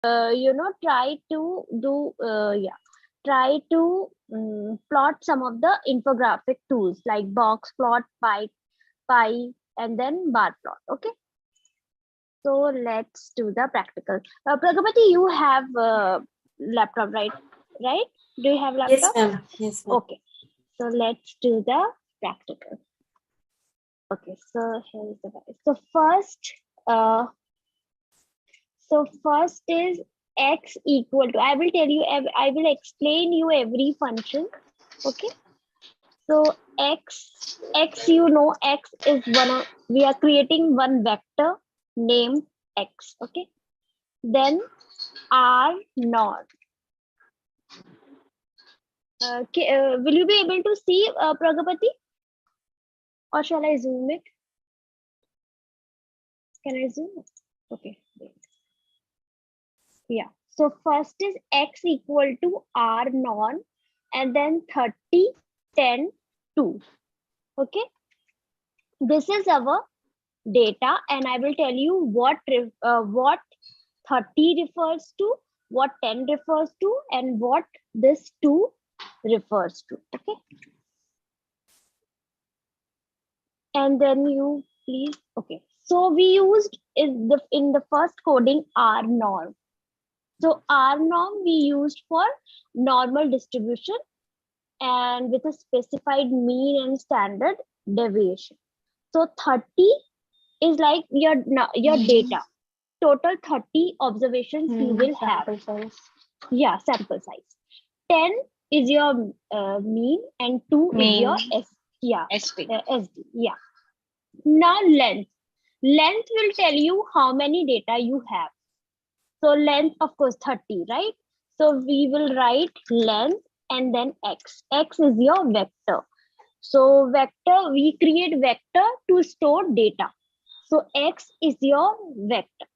try to do try to plot some of the infographic tools like box plot, pie, and then bar plot. Okay, so let's do the practical. Pragapati, you have laptop, right? Do you have laptop? Yes, ma'am. Yes, ma'am. Okay, so let's do the practical. Okay, so here's the so first is x equal to, I will tell you, I will explain you every function. Okay, so x, x is we are creating one vector named x. Okay, then r naught. Will you be able to see Pragapati, or shall I zoom it? Can I zoom it? Okay, great. Yeah, so first is x equal to r naught, and then 30, 10, 2. Okay, this is our data, and I will tell you what 30 refers to, what 10 refers to, and what this 2 refers to. Okay, and then you please. Okay, so we used in the first coding r norm. So r norm we used for normal distribution and with a specified mean and standard deviation. So 30 is like your data. Total 30 observations you will have. Size. Yeah, sample size. 10 is your mean, and 2 is your SD. Yeah. Now length. Length will tell you how many data you have. So length, of course, 30, right? So we will write length and then x. X is your vector. So vector, we create vector to store data. So x is your vector.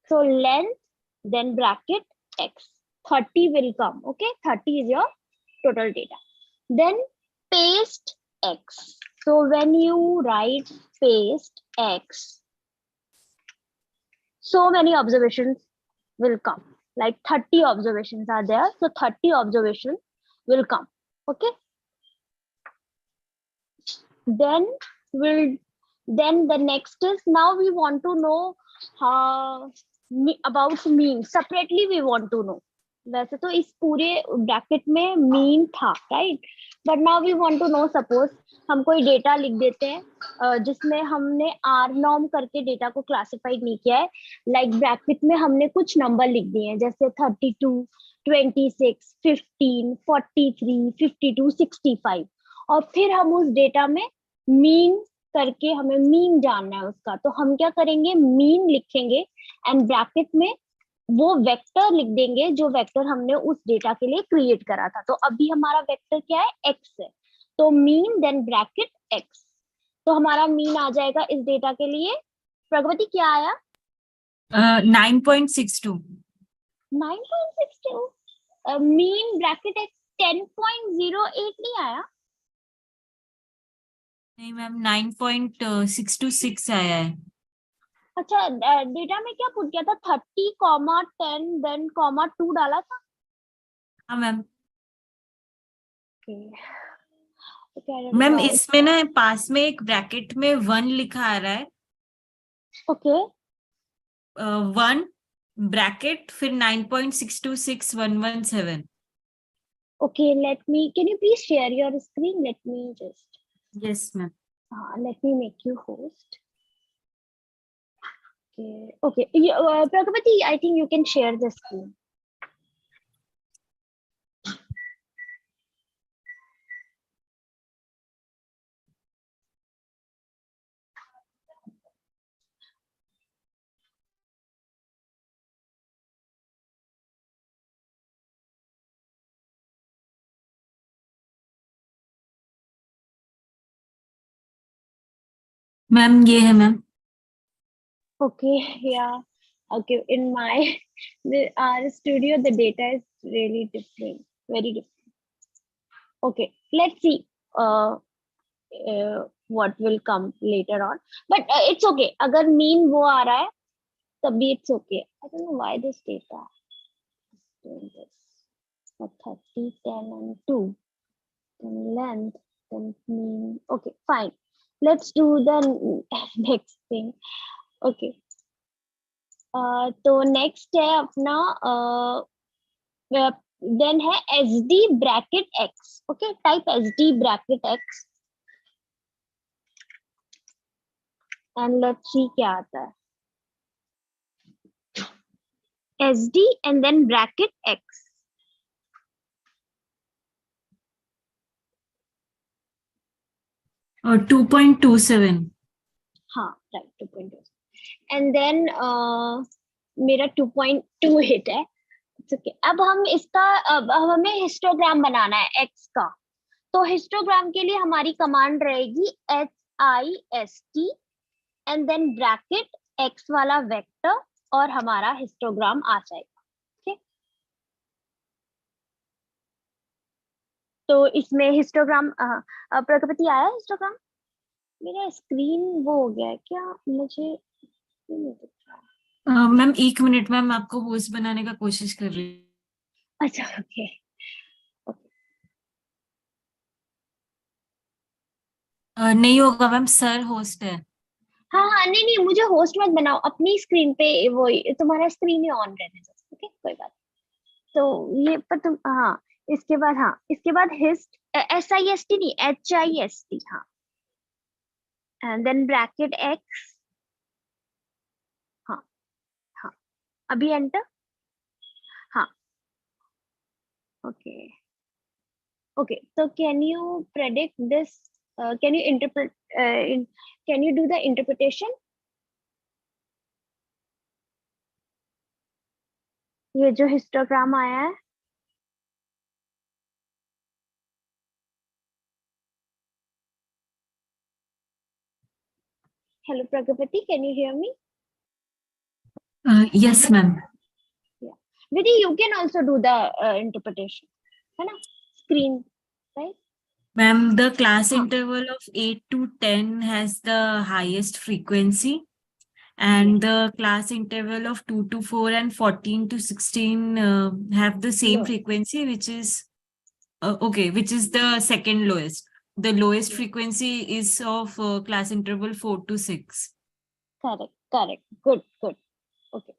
So length, then bracket x. 30 will come. Okay, 30 is your total data. Then paste x. So when you write paste x, so many observations will come. Like 30 observations are there. So 30 observations will come. Okay. Then the next is, now we want to know about mean. Separately we want to know. वैसे तो इस पूरे bracket में mean था, right? But now we want to know, suppose हम कोई data लिख देते हैं जिसमें हमने आर नॉर्म करके डेटा को क्लासिफाइड नहीं किया है, लाइक ब्रैकेट में हमने कुछ नंबर लिख दिए हैं, जैसे 32, 26, 15, 43, 52, 65, और फिर हम उस डेटा में मीन करके हमें मीन जानना है उसका, तो हम क्या करेंगे, मीन लिखेंगे एंड ब्रैकेट में वो वेक्टर लिख देंगे जो वेक्टर हमने उस डेटा के लिए क्रिएट करा था. तो अभी हमारा वेक्टर क्या है, एक्स है, तो मीन देन ब्रैकेट एक्स. तो हमारा मीन आ जाएगा इस डेटा के लिए. प्रगति क्या आया? 9.62. 9.62. मीन ब्रैकेट एक्स 10.08 नहीं आया? नहीं मैम, 9.626 आया है. अच्छा, डेटा में क्या पुट किया था? 30, 10 देन 2 डाला था. हाँ मैम. मैम इसमें ना पास में एक ब्रैकेट में 1 लिखा आ रहा है. ओके. 1 ब्रैकेट फिर 9.626117. Okay, can you please share your screen? Let me just. Yes, ma'am. Let me make you host. Okay. Pragapati, I think you can share the screen. Ma'am ये है ma'am. Okay, yeah. Okay, in our studio, the data is really different, very different. Okay, let's see what will come later on. But it's okay. अगर mean वो आ रहा है, तभी it's okay. I don't know why this data. doing this. 30, 10 and 2. Then length, then mean. Okay, fine. Let's do the next thing. Okay. तो next है अपना then है SD bracket X. Okay, type SD bracket X. And let's see क्या आता है. SD and then bracket X. और 2.27. हाँ, right, 2.2. And then मेरा 2.28 है. Okay. अब हम इसका अब हमें हिस्टोग्राम बनाना है X का. तो हिस्टोग्राम के लिए हमारी कमांड रहेगी HIST and then bracket X वाला वेक्टर और हमारा हिस्टोग्राम आ जाएगा. ठीक. तो इसमें हिस्टोग्राम प्रगति आया हिस्टोग्राम. मेरा स्क्रीन वो हो गया है क्या, मुझे नहीं दिख रहा. मैम 1 मिनट मैम, आपको होस्ट बनाने का कोशिश कर रही हूँ. अच्छा, ओके. नहीं होगा मैम, सर होस्ट है. हाँ, नहीं नहीं, मुझे होस्ट मत बनाओ. अपनी स्क्रीन पे वो तुम्हारा स्क्रीन ही ऑन रहने दो. ओके, कोई बात. तो ये पर तुम इसके बाद इसके बाद हिस्ट SIST नहीं HIST. हाँ, एंड देन ब्रैकेट X. हाँ, अभी एंटर. हाँ, okay. So can you predict this? Can you interpret? Can you do the interpretation? ये जो हिस्टोग्राम आया है. Hello Pragapati, can you hear me? Yes ma'am. Yeah, Vidhi, you can also do the interpretation. है ना? Screen, right? Ma'am, the class interval of 8 to 10 has the highest frequency, and the class interval of 2 to 4 and 14 to 16 have the same No. frequency, which is which is the second lowest. The lowest frequency is of class interval 4 to 6. Correct. Good. Okay.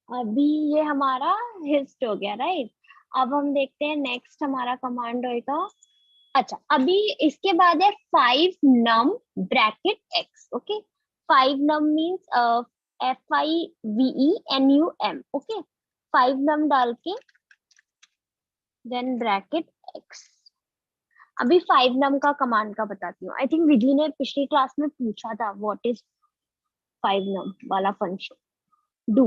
अभी ये हमारा hist हो गया, right. अब हम देखते हैं next हमारा कमांड होएगा. अच्छा, अभी इसके बाद है 5 num bracket X. Okay, 5 num means FIVENUM. Okay, 5 num डाल के देन ब्रैकेट X. अभी 5 num का कमांड का बताती हूँ. आई थिंक विधि ने पिछली क्लास में पूछा था व्हाट इज 5 num वाला फंक्शन. डू.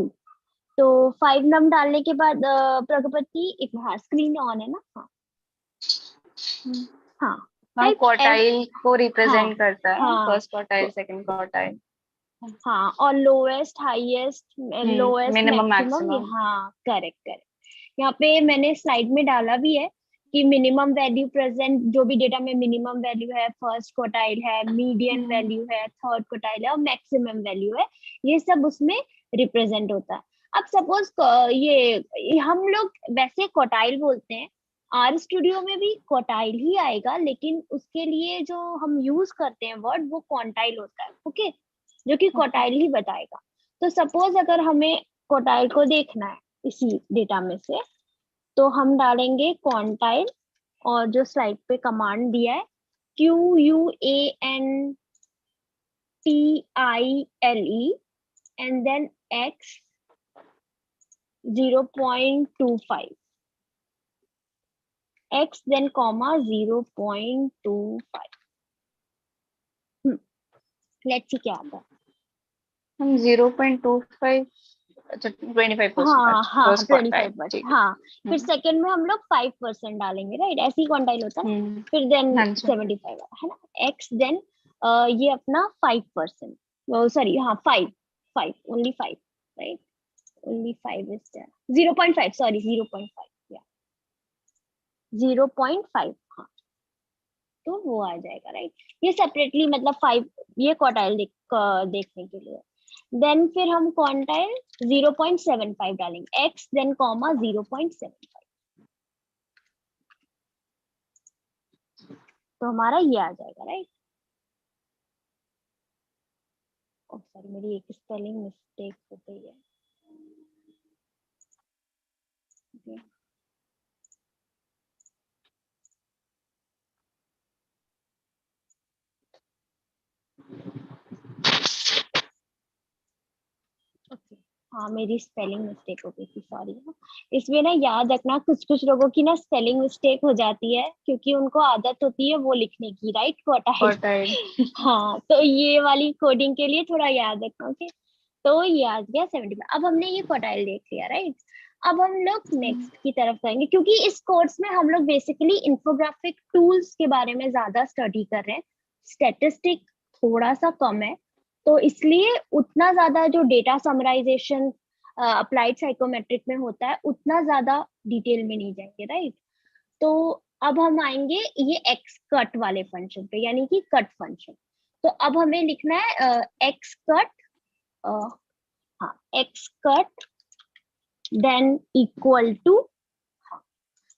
तो 5 num डालने के बाद प्रगति एक स्क्रीन ऑन है ना. हाँ, क्वार्टाइल को रिप्रेजेंट करता है. हाँ, फर्स्ट क्वार्टाइल, सेकंड क्वार्टाइल. हाँ, और lowest, highest, lowest, minimum, maximum. हाँ, करेक्ट. यहाँ पे मैंने स्लाइड में डाला भी है कि मिनिमम वैल्यू प्रेजेंट, जो भी डेटा में मिनिमम वैल्यू है, फर्स्ट क्वार्टाइल है, मीडियन वैल्यू है, थर्ड क्वार्टाइल है और मैक्सिमम वैल्यू है, ये सब उसमें रिप्रेजेंट होता है. अब सपोज ये हम लोग वैसे क्वार्टाइल बोलते हैं, आर स्टूडियो में भी क्वार्टाइल ही आएगा, लेकिन उसके लिए जो हम यूज करते हैं वर्ड वो क्वांटाइल होता है. ओके, जो कि क्वार्टाइल ही बताएगा. तो सपोज अगर हमें क्वार्टाइल को देखना है इसी डेटा में से, तो हम डालेंगे क्वांटाइल और जो स्लाइड पे कमांड दिया है QUANTILE and then X 0.25. X then comma 0.25. Let's see क्या आता है. हम 0.25. अच्छा, 25%. हाँ, 25%. हाँ, फिर सेकंड में हम लोग 5% डालेंगे, राइट. ऐसे ही क्वांटाइल होता है ना. फिर देन 75 है ना. X देन ये अपना 5%. सॉरी, हाँ, 5 only 5, right. only 5 is there. 0.5, sorry, 0.5. yeah, 0.5. हाँ, तो वो आ जाएगा, राइट. ये सेपरेटली मतलब 5 ये क्वार्टाइल देखने के लिए. देन फिर हम क्वांटाइल 0.75 डालेंगे, x देन कॉमा 0.75, तो हमारा ये आ जाएगा, राइट। ओ सॉरी, मेरी एक स्पेलिंग मिस्टेक हो गई है। Okay. ओके, हाँ मेरी स्पेलिंग मिस्टेक हो गई थी, सॉरी। इसमें ना याद रखना, कुछ कुछ लोगों की ना स्पेलिंग मिस्टेक हो जाती है क्योंकि उनको आदत होती है वो लिखने की, राइट, क्वार्टाइल। हाँ, तो ये वाली कोडिंग के लिए थोड़ा याद रखना, ओके। तो ये आ गया 75। अब हमने ये क्वार्टाइल देख लिया, राइट। अब हम लोग नेक्स्ट की तरफ जाएंगे, क्योंकि इस कोर्स में हम लोग बेसिकली इंफोग्राफिक टूल्स के बारे में ज्यादा स्टडी कर रहे हैं, स्टैटिस्टिक थोड़ा सा कम है, तो इसलिए उतना ज्यादा जो डेटा समराइजेशन अप्लाइड साइकोमेट्रिक में होता है उतना ज्यादा डिटेल में नहीं जाएंगे, राइट। तो अब हम आएंगे ये एक्स कट वाले फंक्शन पे, यानी कि कट फंक्शन। तो अब हमें लिखना है एक्स कट, हाँ x cut then equal to, हाँ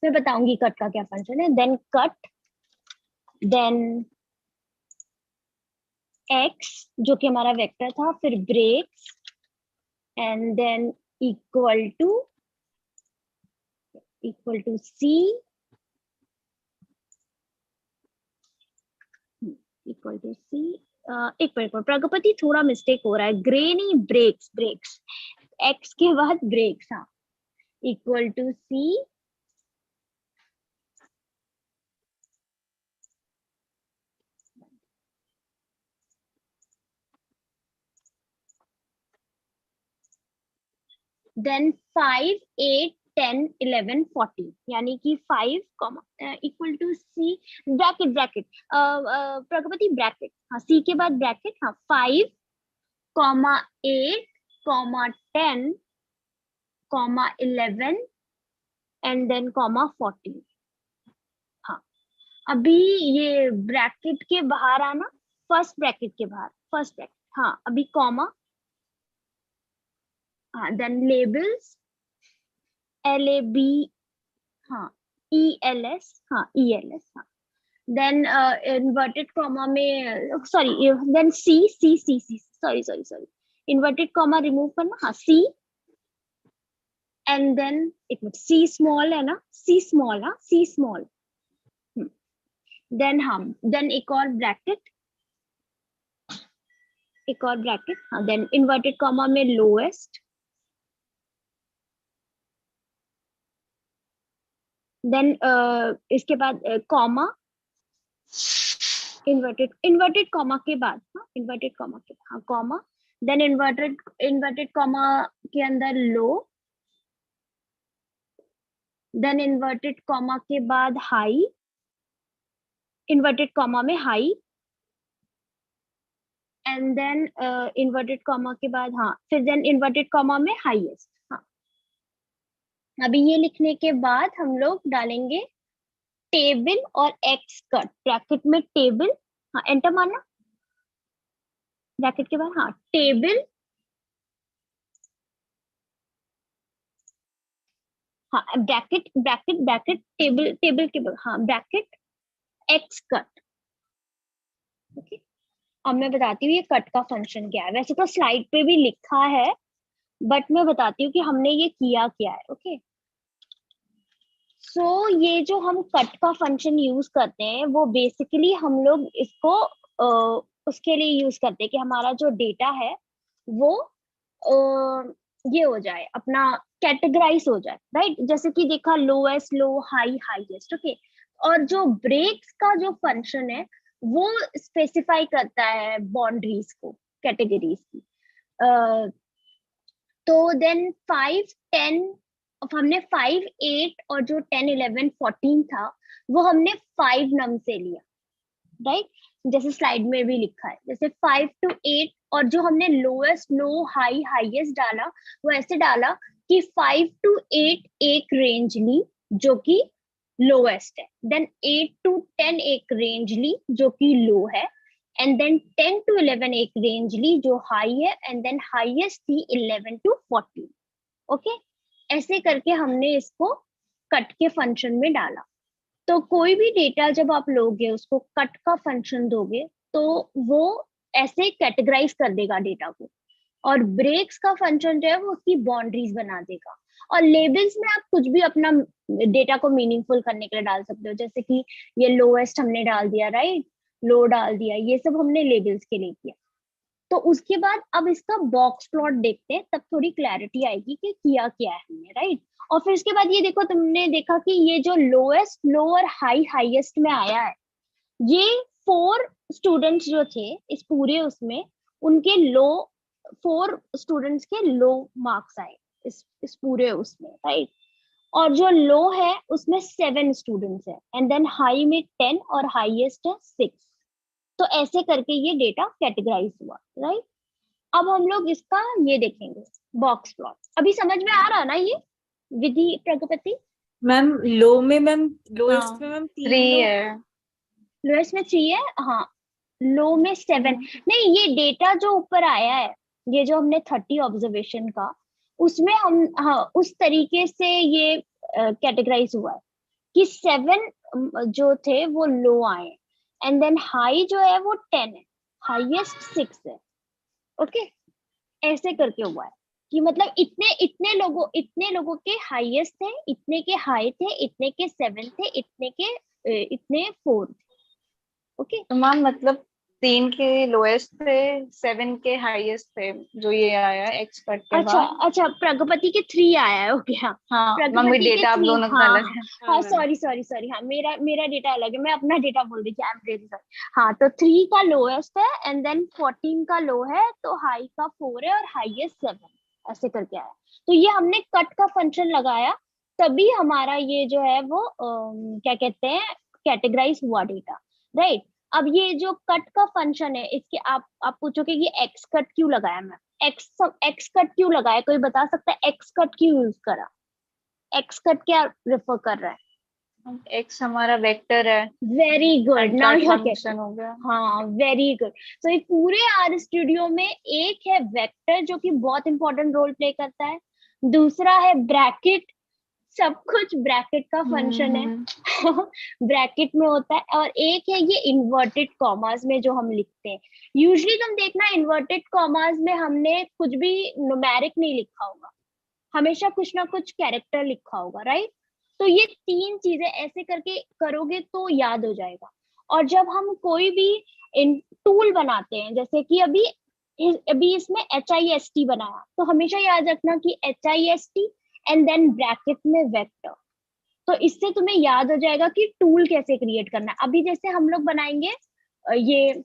मैं बताऊंगी कट का क्या फंक्शन है, देन कट देन एक्स जो कि हमारा वेक्टर था, फिर ब्रेक्स and then equal to C equal to C. एक मिनट, प्रगति थोड़ा मिस्टेक हो रहा है, ग्रे नहीं, ब्रेक्स, ब्रेक्स, एक्स के बाद ब्रेक्स, हाँ, इक्वल टू सी देन 5 8 10 11 14, यानी कि 5 equal to C bracket bracket, Pragati bracket, हाँ सी के बाद ब्रैकेट, हाँ 5 8 10 11 एंड देन 14। हाँ, अभी ये ब्रैकेट के बाहर आना, फर्स्ट ब्रैकेट के बाहर, फर्स्ट ब्रैकेट, हाँ अभी कॉमा, हाँ देन लेबल्स LAB, हाँ ELS, हाँ ELS, हाँ देन इन्वर्टेड कॉमा में, sorry then C, sorry sorry sorry, inverted comma remove करना, हाँ C एंड देन एक मिनट, C स्मॉल है ना, C स्मॉल, हाँ C स्मॉल, देन हम देन एक और ब्रैकेट, एक और ब्रैकेट, हाँ देन इन्वर्टेड कॉमा में लोएस्ट, देन इसके बाद कॉमा, इन्वर्टेड कॉमा के बाद, हाँ इन्वर्टेड कॉमा के, हाँ कॉमा, देन इन्वर्टेड कॉमा के अंदर लो, देन इन्वर्टेड कॉमा के बाद हाई, इन्वर्टेड कॉमा में high and then inverted comma के बाद, हाँ फिर देन इन्वर्टेड कॉमा में हाईएस्ट, हाँ। अभी ये लिखने के बाद हम लोग डालेंगे टेबल और एक्स कट ब्रैकेट में, टेबल, हाँ एंटर मारना, ब्रैकेट के बाद, हाँ टेबल, हाँ bracket bracket bracket table, table के बाद, हाँ ब्रैकेट एक्स कट, ओके। अब मैं बताती हूँ ये कट का फंक्शन क्या है, वैसे तो स्लाइड पे भी लिखा है बट मैं बताती हूँ कि हमने ये किया क्या है, ओके। सो ये जो हम कट का फंक्शन यूज करते हैं वो बेसिकली हम लोग इसको उसके लिए यूज करते हैं कि हमारा जो डेटा है वो ये हो जाए, अपना कैटेगराइज हो जाए, राइट। जैसे कि देखा लोएस्ट लो, हाई हाईएस्ट, ओके। और जो ब्रेक्स का जो फंक्शन है वो स्पेसिफाई करता है बाउंड्रीज को, कैटेगरीज की। तो देन 5 10, अब हमने 5 8 और जो 10 11 14 था वो हमने 5 नम से लिया, राइट। जैसे स्लाइड में भी लिखा है, जैसे 5 to 8, और जो हमने लोएस्ट लो हाई हाईएस्ट डाला वो ऐसे डाला कि 5 to 8 एक रेंज ली जो कि लोएस्ट है, देन 8 to 10 एक रेंज ली जो कि लो है, एंड देन 10 to 11 एक रेंज ली जो हाई है, एंड देन हाईएस्ट थी 11 to 14. ओके, ऐसे करके हमने इसको कट के फंक्शन में डाला. तो कोई भी डेटा जब आप लोगे उसको कट का फंक्शन दोगे तो वो ऐसे कैटेगराइज कर देगा डेटा को, और ब्रेक्स का फंक्शन जो है वो उसकी बाउंड्रीज बना देगा. और लेबल्स में आप कुछ भी अपना डेटा को मीनिंगफुल करने के लिए डाल सकते हो, जैसे कि ये लोएस्ट हमने डाल दिया, राइट, लो डाल दिया, ये सब हमने लेबल्स के लिए किया. तो उसके बाद अब इसका बॉक्स प्लॉट देखते हैं, तब थोड़ी क्लैरिटी आएगी कि किया क्या है हमने, राइट. और फिर उसके बाद ये देखो, तुमने देखा कि ये जो लोएस्ट, लो और हाई हाईएस्ट में आया है, ये 4 स्टूडेंट्स जो थे इस पूरे उसमें, उनके लो, 4 स्टूडेंट्स के लो मार्क्स आए इस पूरे उसमें, राइट. और जो लो है उसमें 7 स्टूडेंट्स है, एंड देन हाई में 10 और हाईएस्ट है 6. तो ऐसे करके ये डेटा कैटेगराइज हुआ, राइट. अब हम लोग इसका ये देखेंगे बॉक्स प्लॉट. अभी समझ में आ रहा ना ये विधि प्रगति? मैम लो में, मैम लोएस्ट में मैम 3 है. लोएस्ट में 3 है, हाँ. लो में 7. नहीं, ये डेटा जो ऊपर आया है, ये जो हमने 30 ऑब्जर्वेशन का, उसमें हम, हाँ, उस तरीके से ये कैटेगराइज हुआ है कि 7 जो थे वो लो आए, एंड देन हाई जो है वो 10 है, हाईएस्ट 6 है. ओके, ऐसे करके हुआ है कि मतलब इतने लोगों के हाईएस्ट थे, इतने के हाई थे, इतने के 7 थे, इतने 4 थे. ओके, तो मैम मतलब 3 के लोएस्ट थे, 7 के हाईएस्ट थे, जो ये आया एक्स कट के अच्छा बाद. अच्छा, प्रगति के 3 आया है. ओके, हाँ. हाँ मम्मी, प्रगति के डेटा आप 3, दोनों का हाँ अलग हाँ है. हाँ, सॉरी, हाँ, मेरा डेटा अलग है, मैं अपना डेटा बोल रही थी, आई एम रियली सॉरी. हाँ, तो 3 का लोएस्ट है, एंड देन 14 का लो है, तो हाई का 4 है और हाईएस्ट 7, ऐसे करके आया. तो ये हमने कट का फंक्शन लगाया, तभी हमारा ये जो है वो क्या कहते हैं, कैटेगराइज हुआ डेटा, राइट. अब ये जो कट का फंक्शन है, इसके आप पूछोगे कि एक्स कट क्यों लगाया मैं, एक्स कट क्यों लगाया, कोई बता सकता है एक्स कट क्यों यूज करा? एक्स कट क्या रेफर कर रहा है? एक्स हमारा वेक्टर है. Very good, now you are function हो गया. हाँ, वेरी गुड. तो ये पूरे आर स्टूडियो में एक है वेक्टर जो कि बहुत इंपॉर्टेंट रोल प्ले करता है, दूसरा है ब्रैकेट, सब कुछ ब्रैकेट का फंक्शन है, ब्रैकेट में होता है, और एक है ये इन्वर्टेड कॉमास में जो हम लिखते हैं. यूजुअली तुम देखना इन्वर्टेड कॉमास में हमने कुछ भी न्यूमेरिक नहीं लिखा होगा, हमेशा कुछ ना कुछ कैरेक्टर लिखा होगा, राइट. तो ये 3 चीजें ऐसे करके करोगे तो याद हो जाएगा. और जब हम कोई भी टूल बनाते हैं, जैसे कि अभी इसमें HIST बनाया, तो हमेशा याद रखना कि HIST एंड देन ब्रैकेट में वेक्टर. तो इससे तुम्हें याद हो जाएगा कि टूल कैसे क्रिएट करना है. अभी जैसे हम लोग बनाएंगे ये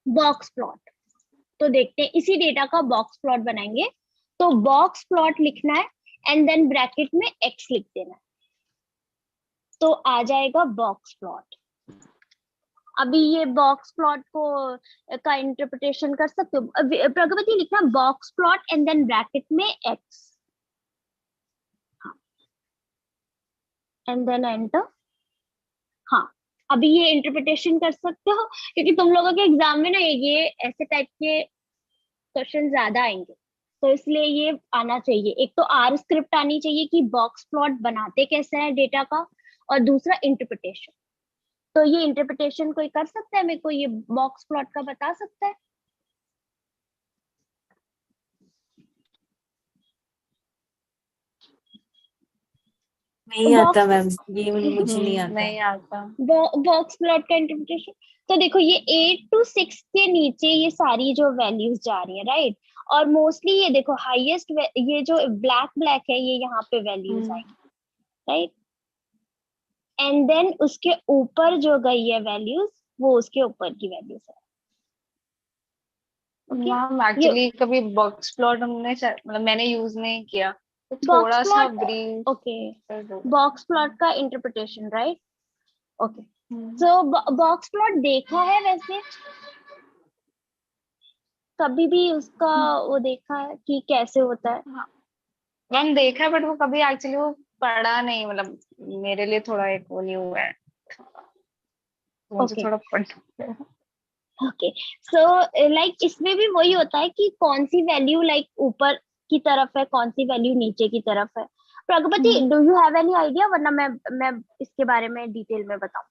बॉक्स प्लॉट, तो देखते हैं इसी डेटा का बॉक्स प्लॉट बनाएंगे. तो बॉक्स प्लॉट लिखना है, एंड देन ब्रैकेट में एक्स लिख देना है, तो आ जाएगा बॉक्स प्लॉट. अभी ये बॉक्स प्लॉट को का इंटरप्रिटेशन कर सकते हो. प्रगति लिखना box plot and then bracket में एक्स, एंड देन एंटर. हाँ, अभी ये इंटरप्रिटेशन कर सकते हो, क्योंकि तुम लोगों के एग्जाम में ना ये ऐसे टाइप के क्वेश्चन ज्यादा आएंगे, तो इसलिए ये आना चाहिए. एक तो आर स्क्रिप्ट आनी चाहिए कि बॉक्स प्लॉट बनाते कैसे हैं डेटा का, और दूसरा इंटरप्रिटेशन. तो ये इंटरप्रिटेशन कोई कर सकता है, मेरे को ये बॉक्स प्लॉट का बता सकता है? नहीं आता मैम, ये मुझे नहीं आता. नहीं आता. बॉक्स प्लॉट का इंटरप्रिटेशन. तो देखो ये 8 to 6 के नीचे ये सारी जो वैल्यूज जा रही है, राइट. और मोस्टली ये देखो हाईएस्ट, ये जो ब्लैक है ये यहाँ पे वैल्यूज आएंगी, राइट. एंड देन उसके ऊपर जो गई है वैल्यूज, वो उसके ऊपर की वैल्यूज है. मैम एक्चुअली कभी बॉक्स प्लॉट हमने मतलब मैंने यूज नहीं किया, तो बॉक्स थोड़ा सा प्लॉट, ब्रीफ ओके, कर दो. बॉक्स प्लॉट का इंटरप्रिटेशन, राइट. ओके, सो बॉक्स प्लॉट देखा है वैसे, कभी भी उसका वो देखा है कि कैसे होता है? मैम देखा है, बट वो कभी एक्चुअली वो पढ़ा नहीं, मतलब मेरे लिए थोड़ा एक वो न्यू है, तो मुझे Okay. थोड़ा पढ़ना है. ओके, सो लाइक इसमें भी वही होता है कि कौन सी वैल्यू लाइक ऊपर की तरफ है, कौन सी वैल्यू नीचे की तरफ है। Pragati, do you have any idea, वरना मैं इसके बारे में डिटेल में बताऊं।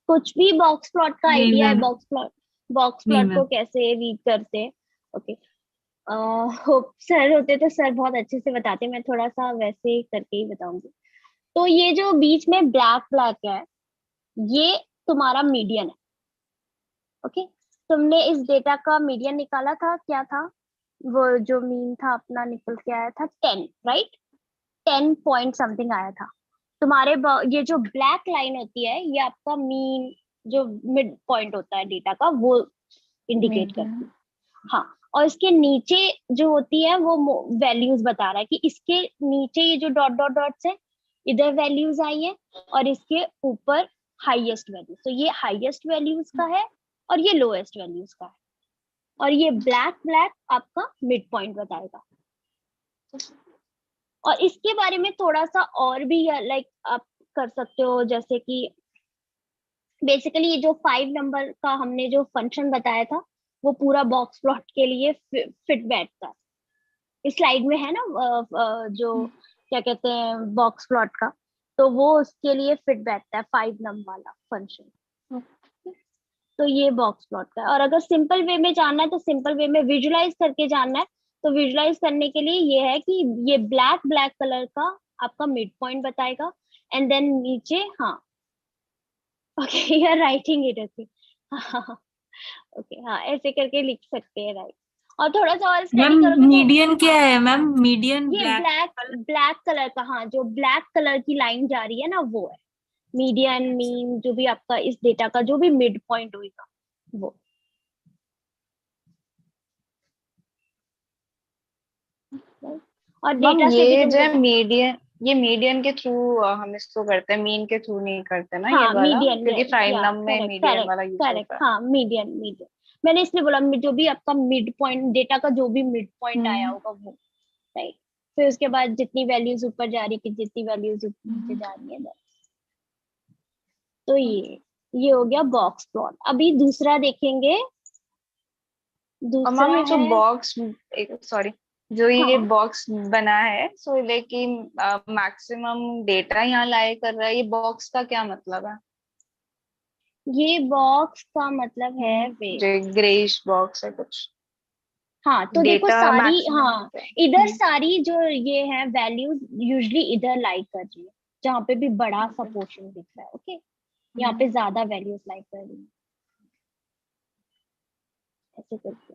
कुछ भी बॉक्स प्लॉट का नहीं आइडिया है? मैम, बॉक्स नहीं प्लॉट को मैम। कैसे रीड करते हैं? ओके, होप सर होते तो सर बहुत अच्छे से बताते, मैं थोड़ा सा वैसे ही करके ही बताऊंगी। तो ये जो बीच में ब्लैक ब्लैक है, ये तुम्हारा मीडियन है। ओके, तुमने इस डेटा का मीडियन निकाला था, क्या था वो जो मीन था अपना, निकल के आया था 10, राइट? 10 पॉइंट समथिंग आया था तुम्हारे ये जो ब्लैक लाइन होती है, ये आपका मीन, जो मिड पॉइंट होता है डेटा का, वो इंडिकेट करती मीडियन। है। हाँ, और इसके नीचे जो होती है वो वैल्यूज बता रहा है कि इसके नीचे ये जो डॉट डॉट डॉट्स है, इधर वैल्यूज आई है, और इसके ऊपर हाईएस्ट वैल्यू, तो ये हाईएस्ट वैल्यूज का है और ये लोएस्ट वैल्यूज का है, और ये ब्लैक ब्लैक आपका मिड पॉइंट बताएगा। और इसके बारे में थोड़ा सा और भी लाइक आप कर सकते हो, जैसे कि बेसिकली ये जो 5 नंबर का हमने जो फंक्शन बताया था, वो पूरा बॉक्स प्लॉट के लिए फिट बैठता है। इस स्लाइड में है ना, जो क्या कहते हैं बॉक्स प्लॉट का, तो वो उसके लिए फिट बैठता है 5 नंबर वाला फंक्शन। तो ये बॉक्स प्लॉट का है। और अगर सिंपल वे में जानना है, तो सिंपल वे में विजुलाइज करके जानना है, तो विजुलाइज करने के लिए ये है कि ये ब्लैक ब्लैक कलर का आपका मिड पॉइंट बताएगा, एंड देन नीचे, हाँ okay you are writing it, okay हाँ ओके, हाँ ऐसे करके लिख सकते हैं, राइट। और थोड़ा सा और मैम स्टडी करोगे तो मीडियन क्या है मैम? मीडियन ये black black colour. Black colour का, हाँ जो ब्लैक कलर की लाइन जा रही है ना, वो है मीडियन, मीन, जो भी आपका इस डेटा का जो भी मिड पॉइंट होगा वो। right? और मैम डेटा से भी ये जो तुमको है मीडियन, ये मीडियन के थ्रू हम इसको करते हैं, मीन के थ्रू नहीं करते ना ये हाँ वाला, मीडियन, क्योंकि फाइव या नम में करेक्ट मीडियन करेक्ट वाला यूज करेक्ट, होता है। हाँ मीडियन मीडियन, मैंने इसलिए बोला जो भी आपका मिड पॉइंट, डेटा का जो भी मिड पॉइंट आया हम्म। होगा वो, राइट। फिर उसके बाद जितनी वैल्यूज ऊपर जा रही है, जितनी वैल्यूज नीचे हम्म। जा रही है, तो ये हो गया बॉक्स प्लॉट। अभी दूसरा देखेंगे, और मैम दूसरा ये जो है, बॉक्स, सॉरी, जो ये हाँ बॉक्स बना है, सो लेकिन मैक्सिमम डेटा यहाँ लाए कर रहा है, ये बॉक्स का क्या मतलब है? ये बॉक्स का मतलब है, वे, जो ग्रेइश बॉक्स है कुछ, हाँ तो देखो डेटा सारी, मैक्सिमम। हाँ इधर सारी जो ये है वैल्यूज यूजली इधर लाइक कर रही है, जहाँ पे भी बड़ा सा पोर्शन दिख रहा है, ओके यहाँ पे ज्यादा वैल्यूज लाइक कर रही है, ऐसे करके,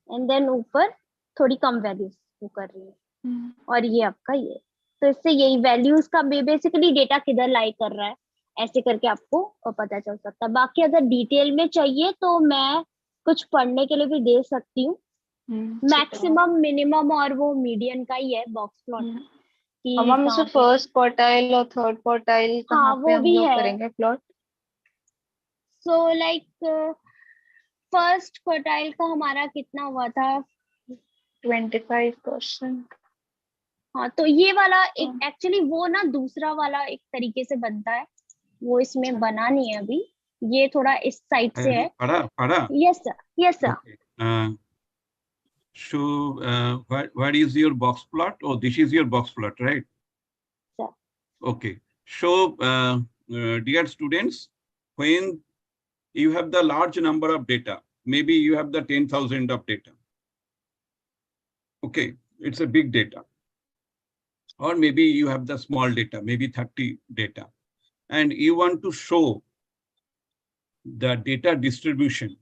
एंड देन ऊपर थोड़ी कम वैल्यूज वो कर रही है, और ये आपका ये, तो इससे यही वैल्यूज का बेसिकली डेटा किधर लाई कर रहा है, ऐसे करके आपको पता चल सकता है। बाकी अगर डिटेल में चाहिए तो मैं कुछ पढ़ने के लिए भी दे सकती हूँ। ठीक है। मैक्सिमम, मिनिमम और वो मीडियन का ही है बॉक्स प्लॉट में, और कि मैम इसमें कहाँ पे, फर्स्ट क्वार्टाइल और थर्ड क्वार्टाइल हाँ कहाँ पे वो हम भी लोग है। करेंगे plot? So like first quartile का हमारा कितना हुआ था, 25%। हाँ तो ये वाला एक एक्चुअली वो ना दूसरा वाला एक तरीके से बनता है, वो इसमें बना नहीं है अभी, ये थोड़ा इस साइड से है। Para. Yes sir, yes sir. Okay. So, what is your box plot? Oh, this is your box plot, right? Sir Okay. So, dear students, when you have the large number of data, maybe you have the 10,000 of data. Okay, it's a big data. Or maybe you have the small data, maybe 30 data, and you want to show the data distribution.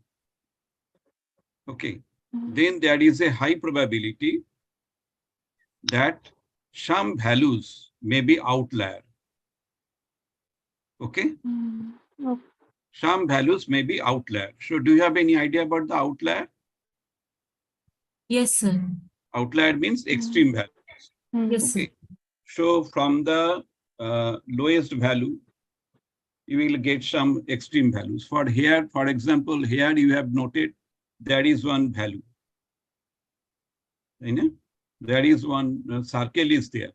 Okay, then there is a high probability that some values may be outlier. Okay, some values may be outlier. So do you have any idea about the outlier? Yes, sir. Outlier means extreme value. Yes, sir. Okay, so from the lowest value, you will get some extreme values. For here, for example, here you have noted there is one value. You know, there is one circle is there.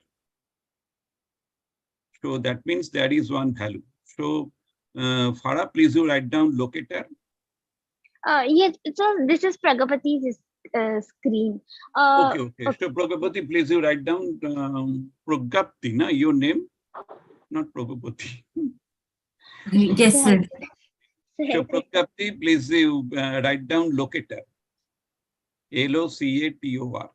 So that means there is one value. So Farah, please you write down locator. Yes, so this is Pragapati's screen. Okay, okay. So Pragapati, please you write down Pragapati, na, your name, not Pragapati. Yes, sir. So Pragapati, please you write down locator. LOCATOR.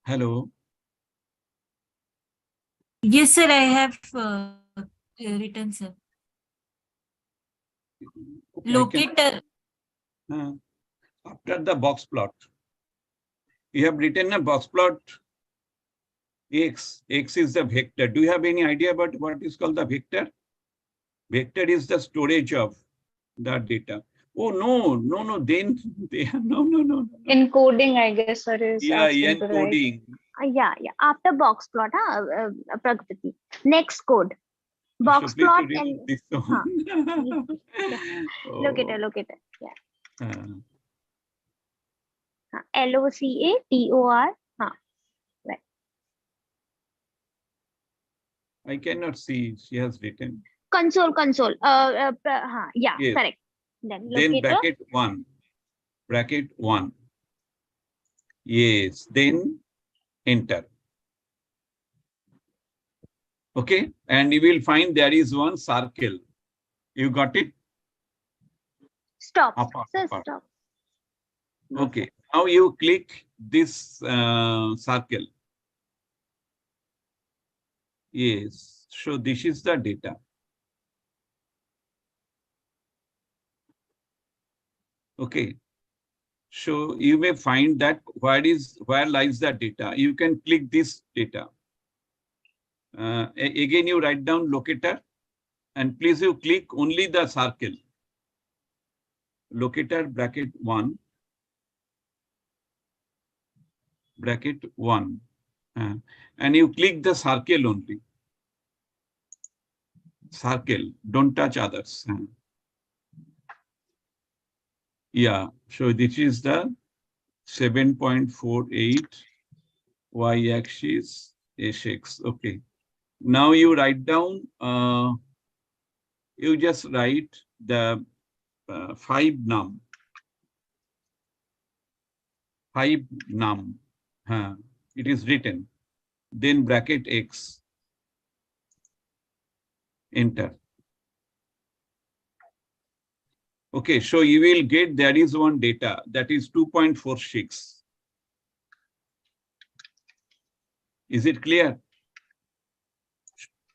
Hello. Yes, sir. I have written, sir. Okay, Locator. After the box plot, you have written a box plot. X is the vector. Do you have any idea about what is called the vector? Vector is the storage of the data. Oh no. Then no. Encoding, I guess, sir, is Yeah, asking to write. encoding. Yeah. After box plot, Pragapati. Next code. Box So please plot remove and this one. locator. Yeah. Uh, LOCATOR. Right. I cannot see. She has written. Console. Yeah, Yes. correct. Then Then locator. bracket one. Yes. Then enter. Okay. And you will find there is one circle. You got it? Stop. Apart. Stop. Okay. Now you click this circle. Yes. So this is the data. Okay. So you may find that where lies the data. You can click this data. Again, you write down locator, and please you click only the circle. Locator bracket one. And you click the circle only. Circle. Don't touch others. Yeah. So this is the 7.48 y-axis SX. Okay. Now you write down, you just write the 5 num. 5 num. It is written. Then bracket X. Enter. Okay, so you will get there is one data that is 2.46. Is it clear?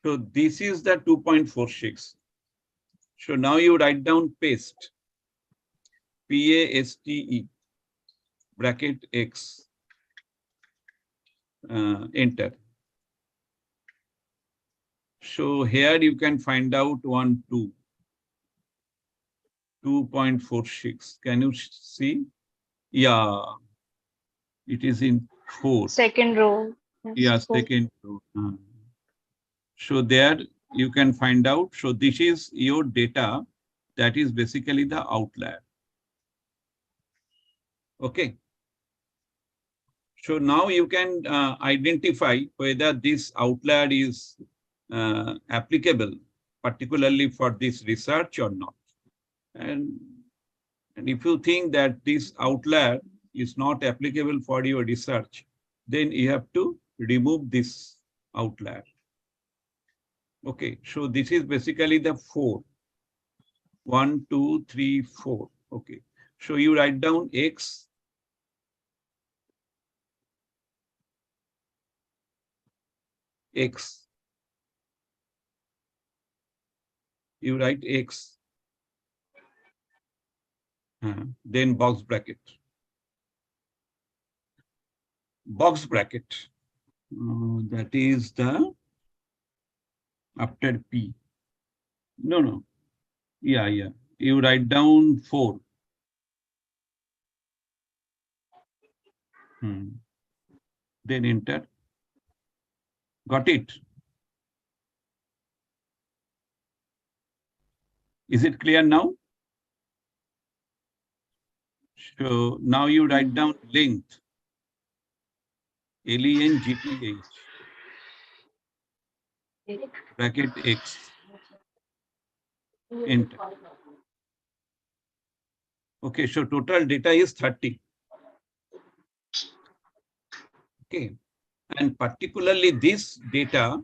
So this is the 2.46. So now you write down paste. PASTE bracket X. Enter. So here you can find out 2.46. Can you see? Yeah, it is in 4. Second row. Yeah, Four. second row. So there you can find out. So this is your data. That is basically the outlier. Okay. So now you can identify whether this outlier is applicable, particularly for this research or not. And if you think that this outlier is not applicable for your research, then you have to remove this outlier. Okay, so this is basically the 4. 1, 2, 3, 4. Okay, so you write down X. You write X. Then box bracket. That is the after P. No. Yeah. You write down 4. Then enter. Got it? Is it clear now? So now you write down length. LENGTH. bracket X, enter. Okay, so total data is 30. Okay, and particularly this data,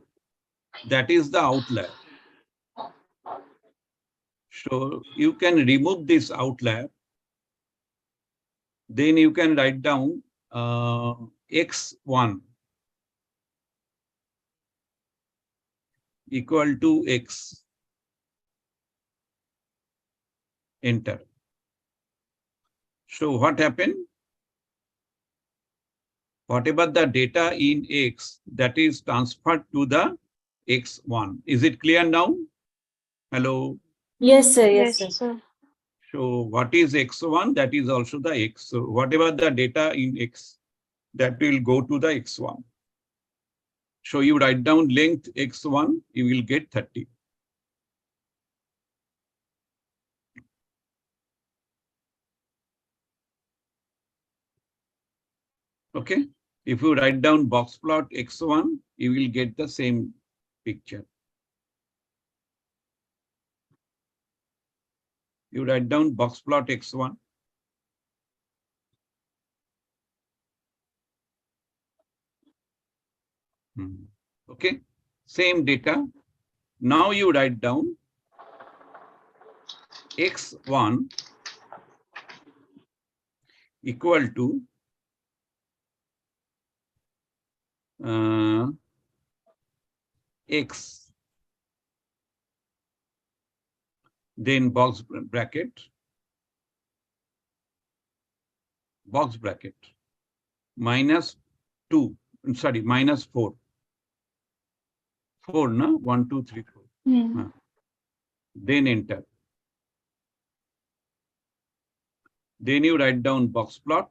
that is the outlier. So you can remove this outlier. Then you can write down X1 equal to X. Enter. So what happened? Whatever the data in X, that is transferred to the X1. Is it clear now? Hello? Yes, sir. Yes, Yes, sir. sir. So what is X1? That is also the X. So whatever the data in X, that will go to the X1. So you write down length X1, you will get 30. Okay. If you write down box plot X1, you will get the same picture. You write down box plot X1. Okay. Same data. Now you write down X1 equal to X, then box bracket, minus 2, sorry, minus 4. 4, no? 1, 2, 3, 4. Then enter. Then you write down box plot,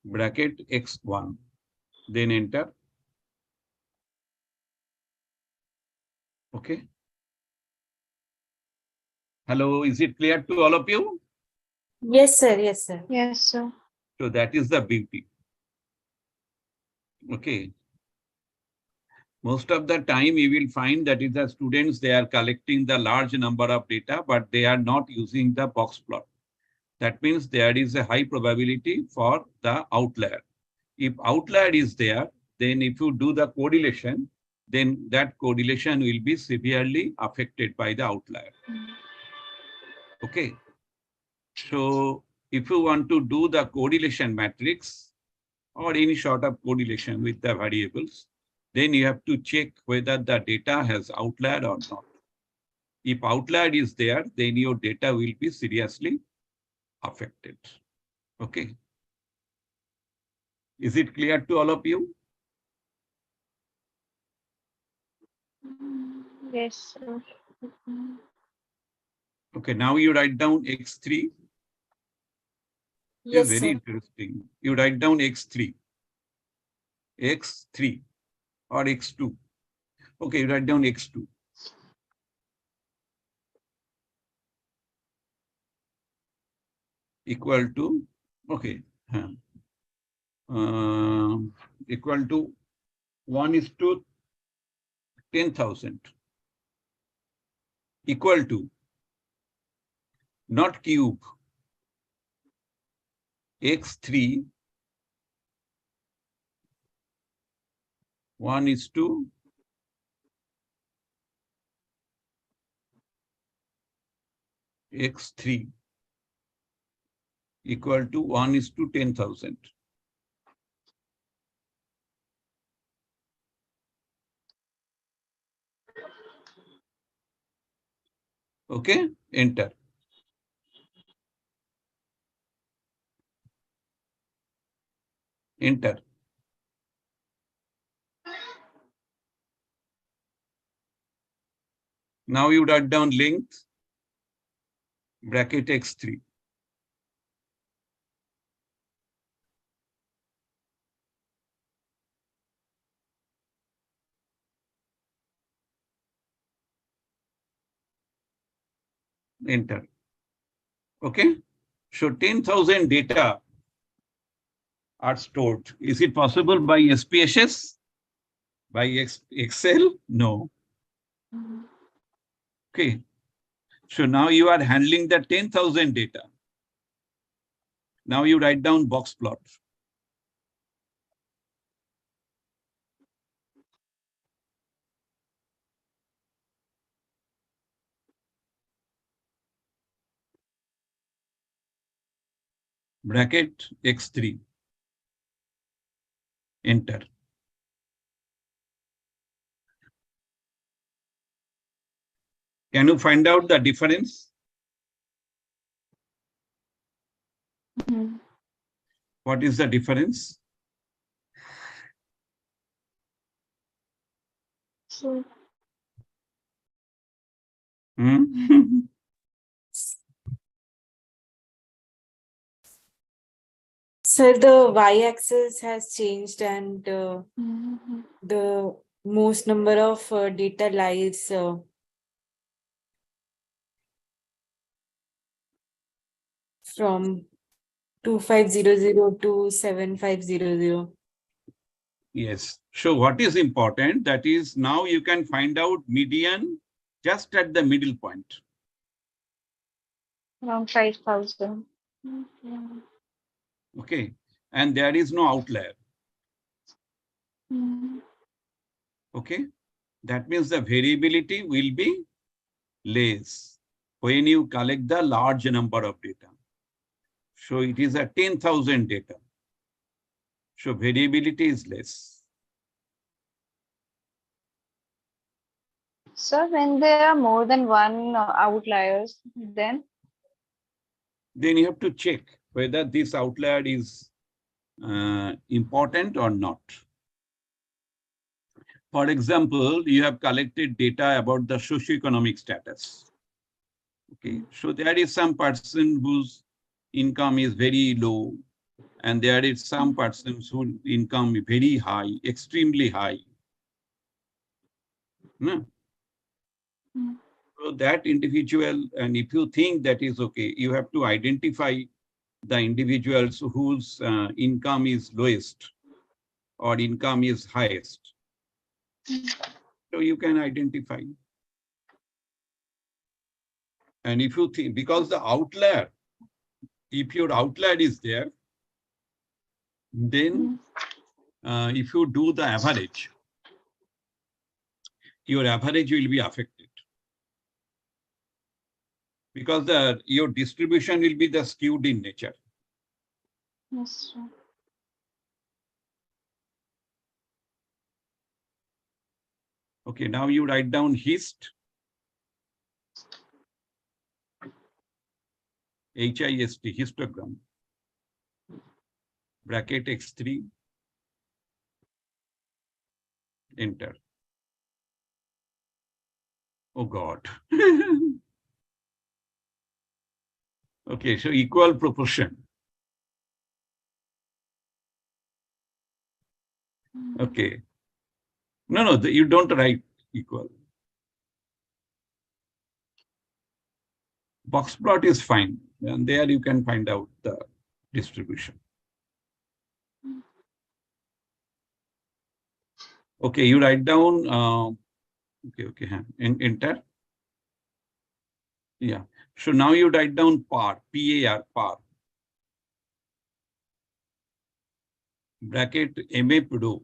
bracket X1. Then enter. Okay. Hello, is it clear to all of you? Yes, sir. Yes, sir. Yes, sir. So that is the beauty. Okay. Most of the time you will find that is the students, they are collecting the large number of data, but they are not using the box plot. That means there is a high probability for the outlier. If outlier is there, then if you do the correlation, then that correlation will be severely affected by the outlier. Okay. So if you want to do the correlation matrix or any sort of correlation with the variables, then you have to check whether the data has outlier or not. If outlier is there, then your data will be seriously affected. Okay. Is it clear to all of you? Yes, sir. Okay, now you write down X3. It is Yes, very sir. interesting. You write down X3 or X2. Okay, you write down X2. Equal to, okay, equal to 1:10,000. Equal to, not cube, X3, 1:10,000 X3 equal to 1:10,000. Okay, enter. Enter. Now you write down length, bracket X3. Enter. Okay, so 10,000 data are stored. Is it possible by SPSS? By Excel? No. Okay. So now you are handling the 10,000 data. Now you write down box plot. Bracket X3. Enter. Can you find out the difference? What is the difference? So, So the y-axis has changed, and the most number of data lies from 2500 to 7500. Yes. So what is important? That is, now you can find out median just at the middle point. around 5,000. Okay. And there is no outlier. Okay. That means the variability will be less when you collect the large number of data. So it is a 10,000 data. So variability is less. So when there are more than one outliers, then Then you have to check whether this outlier is important or not. For example, you have collected data about the socioeconomic status. Okay, so there is some person whose income is very low, and there is some persons whose income is very high, extremely high. No? So that individual, and if you think that is okay, you have to identify the individuals whose income is lowest or income is highest. So you can identify. And if you think, because the outlier, if your outlier is there, then if you do the average, your average will be affected. Because your distribution will be the skewed in nature. yes, sir. Okay, now you write down HIST. HIST, histogram. Bracket X3. Enter. Oh God. Okay, so equal proportion. Okay. No, you don't write equal. Box plot is fine, and there you can find out the distribution. Okay, you write down, okay, enter. Yeah, so now you write down PAR, PAR, PAR. Bracket MF row,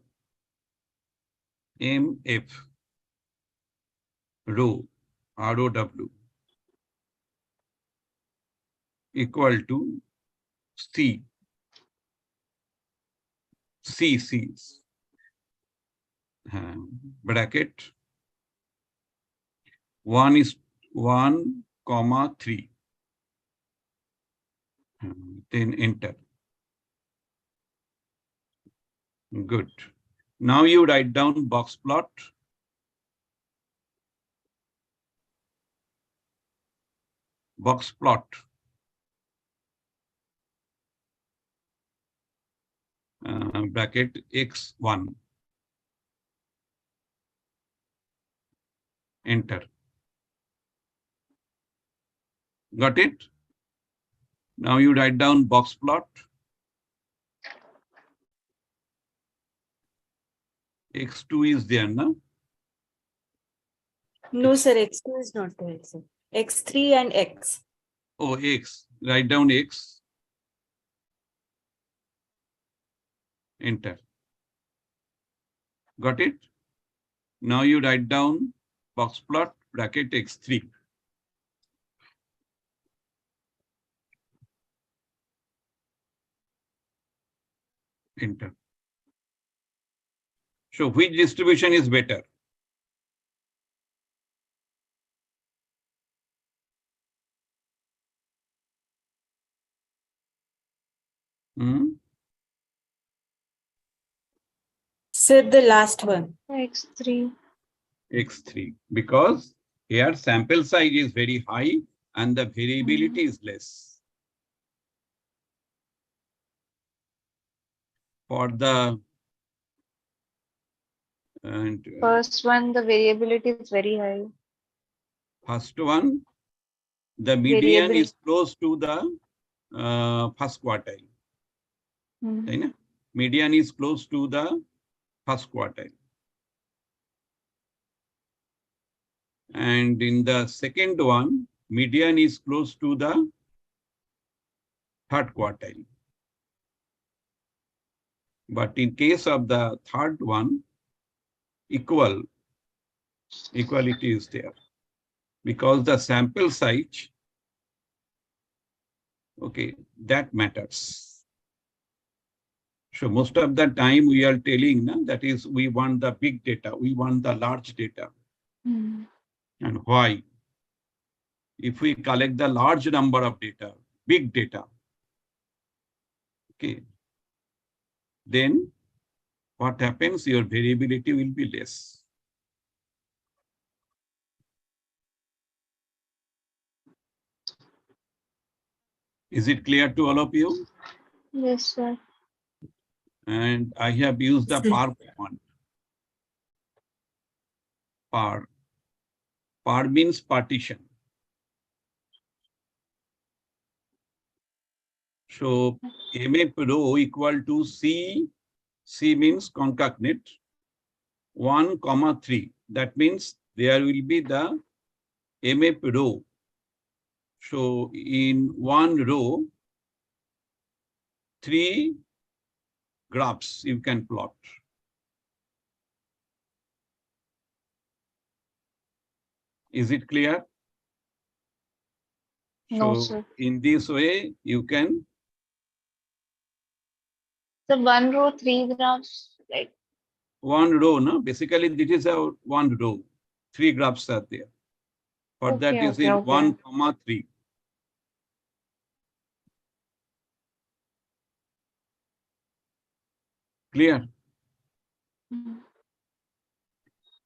MF row, ROW, equal to C, bracket 1 is 1, 3. Then enter. Good. Now you write down box plot. Box plot. Bracket X1. Enter. Got it? Now you write down box plot. X2 is there, no? No, sir, X2 is not there, sir. X3 and X. Oh, X. Write down X. Enter. Got it? Now you write down box plot bracket X3. Enter. So which distribution is better? Sir, the last one. X3. X3, because here sample size is very high and the variability is less. For the First one, the variability is very high. first one, the median is close to the first quartile. Median is close to the first quartile. And in the second one, median is close to the third quartile. But in case of the third one, equality is there because the sample size, okay, that matters. So most of the time we are telling that is we want the big data, we want the large data. And why? If we collect the large number of data, big data, okay, then what happens? Your variability will be less. Is it clear to all of you? Yes, sir. And I have used the par command. Par means partition. So MF row equal to C means concatenate 1, 3. That means there will be the MF row. So in one row, 3 graphs you can plot. Is it clear? No, So sir. in this way, you can. So one row, 3 graphs, like. One row, no? Basically, this is a one row. 3 graphs are there. For that is in 1, 3. Clear?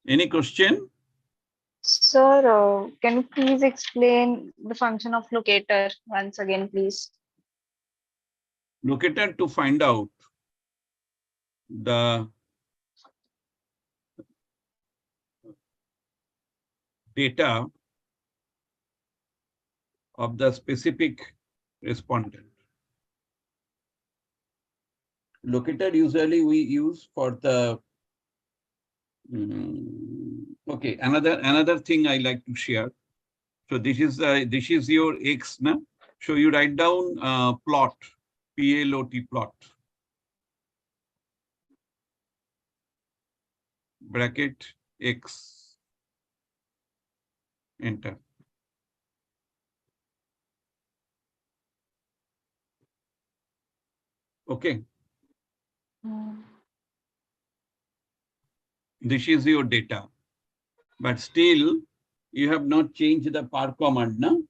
Any question? Sir, can you please explain the function of locator once again, please? Locator to find out the data of the specific respondent. Locator usually we use for the okay, another thing I like to share. So this is your X, na? So you write down plot, PLOT plot. Bracket X. Enter. Okay. This is your data. But still, you have not changed the par command, no?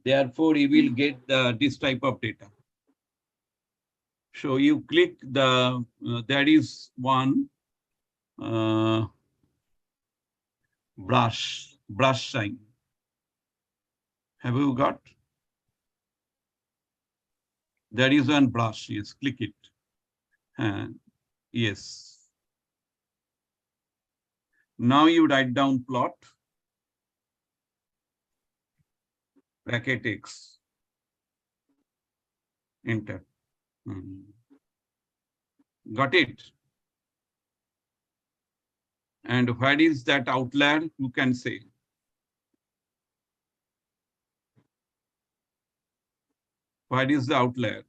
Therefore, you will get this type of data. So you click the, there is one brush sign. Have you got? There is one brush, yes, click it. Yes. Now you write down plot, bracket X. Enter. Got it? And where is that outlier? You can say. Where is the outlier?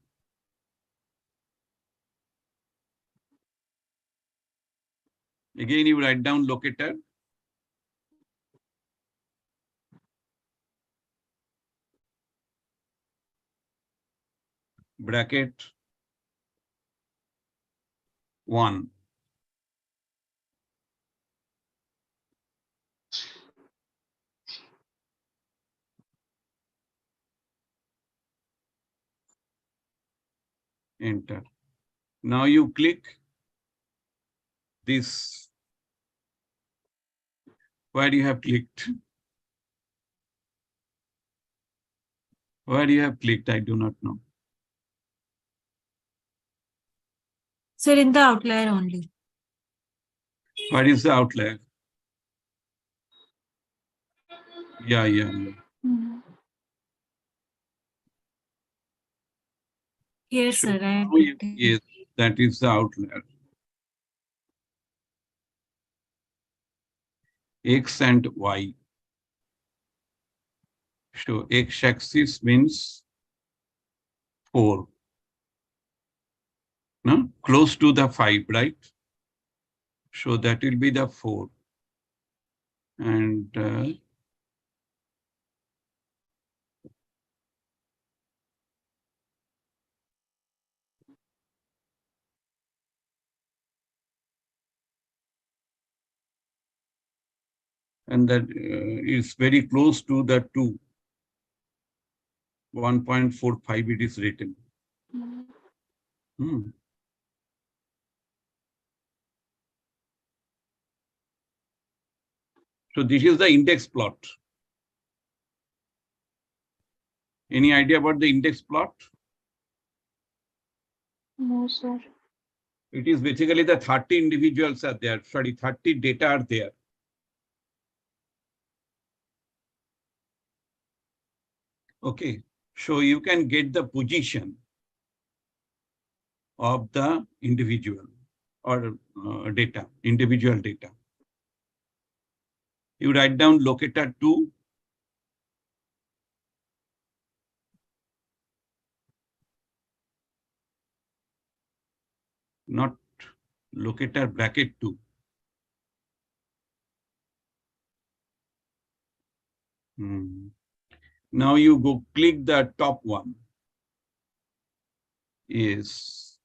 Again, you write down locator. Bracket 1. Enter. Now you click this. Where you have clicked? Where you have clicked, I do not know. Sir, in the outlier only. Where is the outlier? Yeah. Here, So sir, I now you, clicked it. yes, that is the outlier. X and Y. So x-axis means 4. No? Close to the 5, right? So that will be the 4. And that is very close to the 2. 1.45 it is written. So this is the index plot. Any idea about the index plot? No, sir. It is basically the 30 individuals are there. Sorry, 30 data are there. Okay, so you can get the position of the individual or data, individual data. You write down locator 2. Not locator bracket 2. Now you go click the top one. Yes.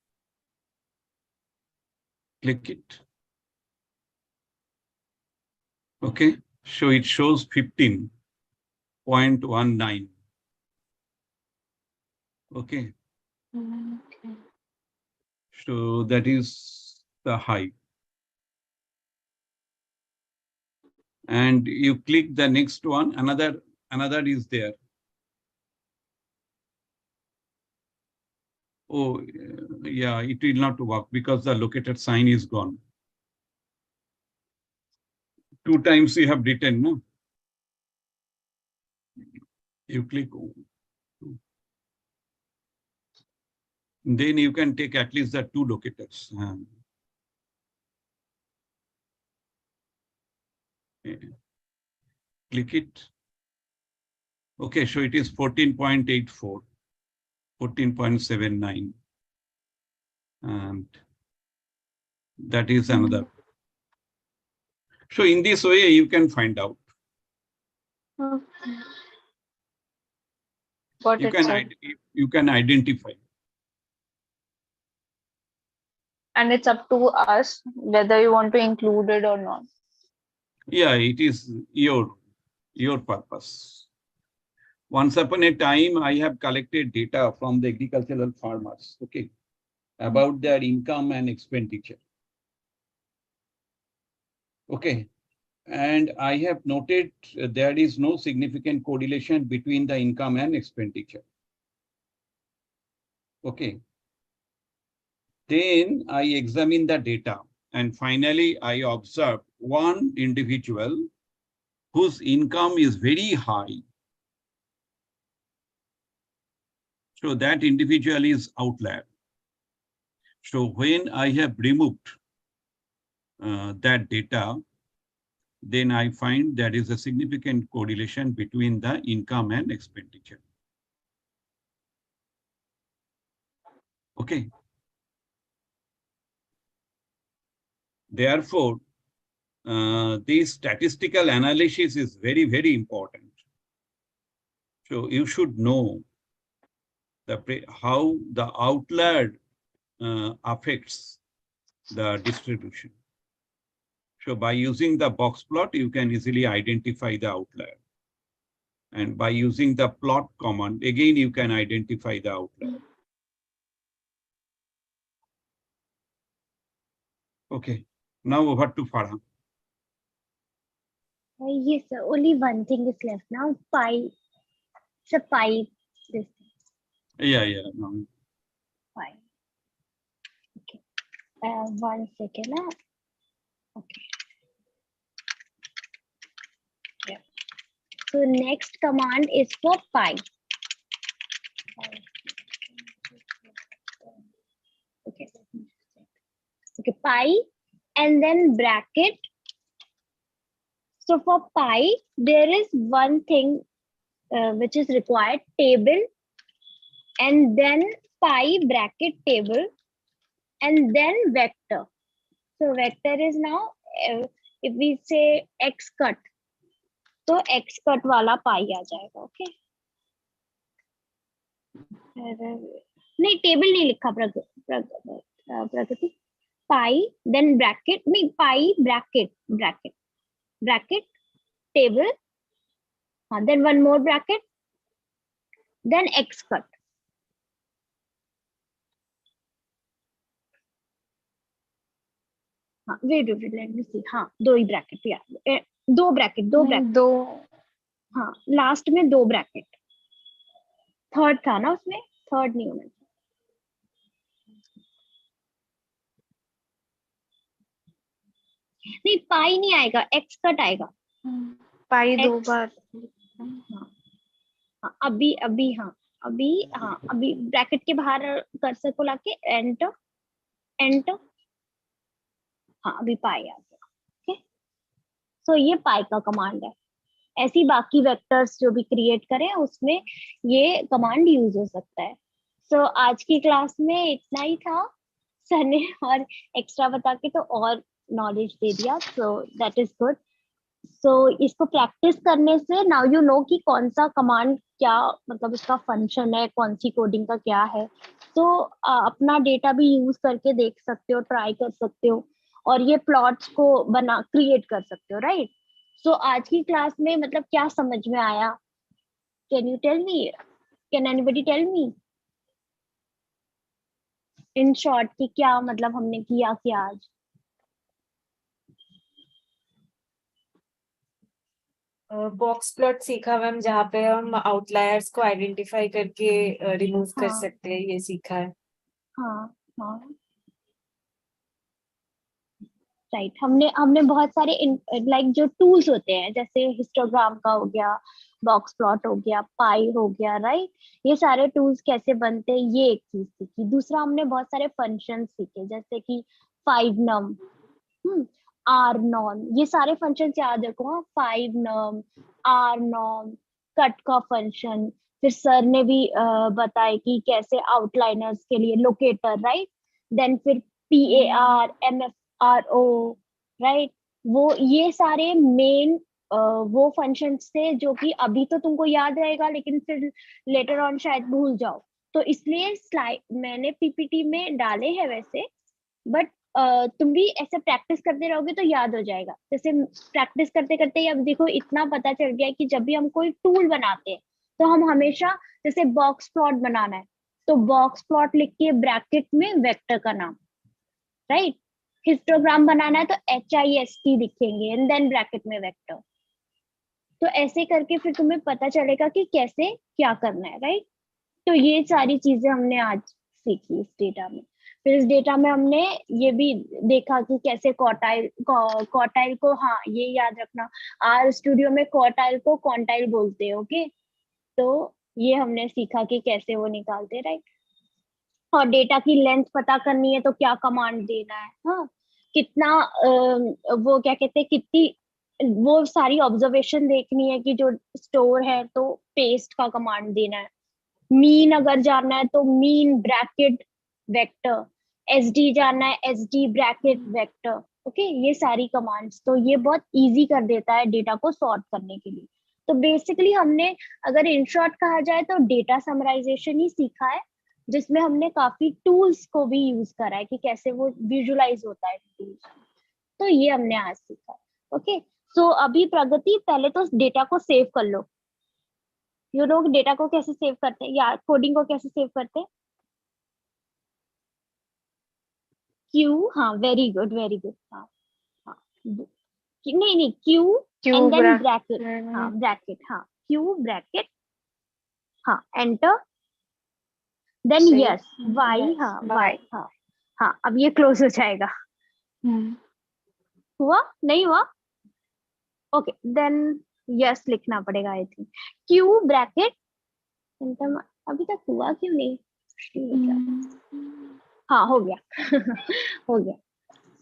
Click it. Okay, so it shows 15.19. Okay. So that is the height. And you click the next one, another is there. Oh, yeah, it will not work because the locator sign is gone. 2 times you have written, no? You click. Then you can take at least the 2 locators. Click it. Okay, so it is 14.84, 14.79. And that is another. So in this way, you can find out. Okay. Got it, sir. You can identify. And it's up to us whether you want to include it or not. Yeah, it is your purpose. Once upon a time, I have collected data from the agricultural farmers, okay, about their income and expenditure. Okay, and I have noted there is no significant correlation between the income and expenditure. Okay. Then I examine the data and finally I observe one individual whose income is very high. So that individual is outlier. So when I have removed that data, then I find there is a significant correlation between the income and expenditure. Okay. Therefore, this statistical analysis is very, very important. So you should know how the outlier affects the distribution. So by using the box plot, you can easily identify the outlier. And by using the plot command, again, you can identify the outlier. Okay, now over to Farhan. Yes, sir. Only one thing is left now. Pi. It's a pi. This Yeah. No. pi. Okay. 1 second. Okay. Yeah. So next command is for pi. Okay. Okay, pi, and then bracket. So for pi, there is one thing which is required, table, and then pi bracket table, and then vector. So vector is now, if we say x cut, तो x cut वाला pi आ जाएगा. Okay. नहीं, table नहीं लिखा प्रगति. Pi, then bracket, नहीं, pi bracket table, then one more bracket, then x cut. Wait, let me see. हाँ, दो ही bracket, यार दो ब्रैकेट. हाँ, लास्ट में दो ब्रैकेट. थर्ड था ना उसमें, थर्ड नहीं होना. नहीं, पाई नहीं आएगा, एक्स कट आएगा. पाई दो बार. हाँ, अभी ब्रैकेट के बाहर कर्सर को लाके एंटर. हाँ, अभी पाई आ गया. ओके, सो ये पाई का कमांड है. ऐसी बाकी वेक्टर्स जो भी क्रिएट करें उसमें ये कमांड यूज हो सकता है. सो आज की क्लास में इतना ही था. सर ने और एक्स्ट्रा बता के तो और नॉलेज दे दिया, सो दैट इज गुड. सो इसको प्रैक्टिस करने से नाउ यू नो कि कौन सा कमांड क्या, मतलब इसका फंक्शन है, कौन सी कोडिंग का क्या है. तो अपना डेटा भी यूज करके देख सकते हो, ट्राई कर सकते हो, और ये प्लॉट्स को क्रिएट कर सकते हो, राइट. सो आज की क्लास में मतलब क्या समझ में आया? Can you tell me, can anybody tell me in short कि क्या मतलब हमने किया आज? बॉक्स प्लॉट सीखा मैम, जहाँ पे हम आउटलायर्स को आइडेंटिफाई करके रिमूव कर हाँ. सकते हैं, ये सीखा है. हाँ. राइट. हमने बहुत सारे लाइक जो टूल्स होते हैं, जैसे हिस्टोग्राम का हो गया, बॉक्स प्लॉट हो गया, पाई हो गया, राइट. ये सारे टूल्स कैसे बनते हैं ये एक चीज सीखी. दूसरा हमने बहुत सारे फंक्शन सीखे, जैसे कि 5 num, r non, ये सारे फंक्शन याद रखो. 5 num, r non, कट का फंक्शन. फिर सर ने भी बताया कि कैसे आउटलाइनर्स के लिए लोकेटर, राइट. देन फिर PAR, MFRO, राइट. वो ये सारे मेन वो फंक्शंस थे जो कि अभी तो तुमको याद रहेगा, लेकिन फिर लेटर ऑन शायद भूल जाओ. तो इसलिए स्लाइड मैंने पीपीटी में डाले हैं वैसे, बट तुम भी ऐसे प्रैक्टिस करते रहोगे तो याद हो जाएगा. जैसे प्रैक्टिस करते करते अब देखो इतना पता चल गया कि जब भी हम कोई टूल बनाते हैं तो हम हमेशा, जैसे बॉक्स प्लॉट बनाना है तो बॉक्स प्लॉट लिख के ब्रैकेट में वेक्टर का नाम, राइट. हिस्टोग्राम बनाना है तो HIST लिखेंगे एंड देन ब्रैकेट में वेक्टर. तो ऐसे करके फिर तुम्हें पता चलेगा कि कैसे क्या करना है, राइट. तो ये सारी चीजें हमने आज सीखी इस डेटा में. फिर इस डेटा में हमने ये भी देखा कि कैसे क्वार्टाइल को, हाँ ये याद रखना, आर स्टूडियो में क्वार्टाइल को क्वांटाइल बोलते हैं. ओके, तो ये हमने सीखा कि कैसे वो निकालते, राइट. और डेटा की लेंथ पता करनी है तो क्या कमांड देना है, हाँ. कितना वो क्या कहते हैं, कितनी वो सारी ऑब्जर्वेशन देखनी है कि जो स्टोर है तो पेस्ट का कमांड देना है, मीन अगर जानना है तो मीन ब्रैकेट वेक्टर, एसडी जानना है एसडी ब्रैकेट वेक्टर। ओके, ये सारी कमांड्स, तो ये बहुत इजी कर देता है डेटा को सॉर्ट करने के लिए। तो बेसिकली हमने अगर इन शॉर्ट कहा जाए तो डेटा समराइजेशन ही सीखा है, जिसमें हमने काफी टूल्स को भी यूज करा है कि कैसे वो विजुअलाइज होता है टूल्स। तो ये हमने आज सीखा। ओके, सो अभी प्रगति पहले तो डेटा को सेव कर लो। यू नो डेटा को कैसे सेव करते हैं या कोडिंग को कैसे सेव करते हैं? क्यू, हाँ वेरी गुड वेरी गुड, हाँ हाँ नहीं नहीं क्यू एंड देन ब्रैकेट, हाँ ब्रैकेट, हाँ क्यू ब्रैकेट, हाँ एंटर, देन यस वाई, हाँ वाई, हाँ हाँ अब ये क्लोज हो जाएगा। हुआ नहीं हुआ? ओके देन यस लिखना पड़ेगा I think, Q bracket enter. अभी तक हुआ क्यों नहीं? हाँ हो गया हो गया।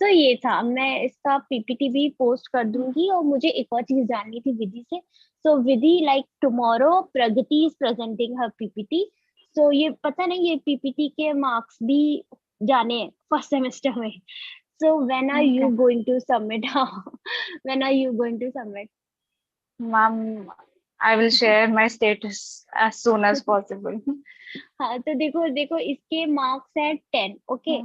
तो ये था, मैं इसका पीपीटी भी पोस्ट कर दूंगी। और मुझे एक और चीज जाननी थी विधि से। So Vidhi, like tomorrow Pragati is presenting her PPT. So ये पता नहीं, ये पीपीटी के मार्क्स भी जाने फर्स्ट सेमेस्टर में। So when are you going to submit? When are you going to submit? Ma'am, I will share my status as soon as possible. हाँ तो देखो देखो इसके मार्क्स है 10। ओके,